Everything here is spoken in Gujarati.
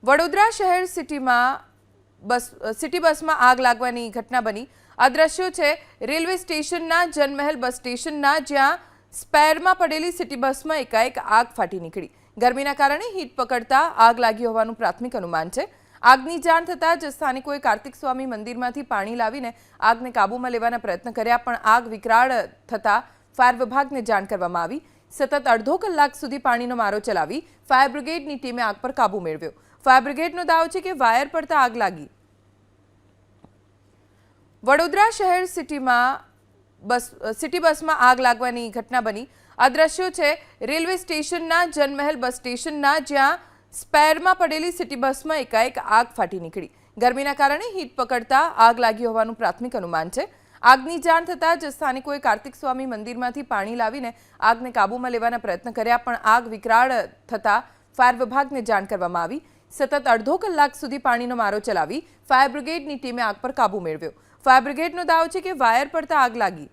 વડોદરા શહેર સિટી બસમાં આગ લાગવાની ઘટના બની। આ દ્રશ્યો છે રેલવે સ્ટેશનના જનમહેલ બસ સ્ટેશનના, જ્યાં સ્પેરમાં પડેલી સિટી બસમાં એકાએક આગ ફાટી નીકળી। ગરમીના કારણે હીટ પકડતા આગ લાગી હોવાનું પ્રાથમિક અનુમાન છે। આગની જાણ થતાં જ સ્થાનિકોએ કાર્તિક સ્વામી મંદિરમાંથી પાણી લાવીને આગને કાબૂમાં લેવાના પ્રયત્ન કર્યા, પણ આગ વિકરાળ થતાં ફાયર વિભાગને જાણ કરવામાં આવી। સતત અડધો કલાક સુધી પાણીનો મારો ચલાવી ફાયર બ્રિગેડની ટીમે આગ પર કાબૂ મેળવ્યો। ફાયર બ્રિગેડનો દાવો છે કે વાયર પડતા આગ લાગી। વડોદરા શહેર સિટી બસમાં આગ લાગવાની ઘટના બની। આ દ્રશ્યો છે રેલવે સ્ટેશનના જનમહેલ બસ સ્ટેશનના, જ્યાં સ્પેરમાં પડેલી સિટી બસમાં એકાએક આગ ફાટી નીકળી। ગરમીના કારણે હીટ પકડતા આગ લાગી હોવાનું પ્રાથમિક અનુમાન છે। આગની જાણ થતાં જ સ્થાનિકોએ કાર્તિક સ્વામી મંદિરમાંથી પાણી લાવીને આગને કાબૂમાં લેવાના પ્રયત્ન કર્યા, પણ આગ વિકરાળ થતાં ફાયર વિભાગને જાણ કરવામાં આવી। સતત અડધો કલાક સુધી પાણીનો મારો ચલાવી ફાયર બ્રિગેડની ટીમે આગ પર કાબૂ મેળવ્યો। ફાયર બ્રિગેડનો દાવો છે કે વાયર પડતા આગ લાગી।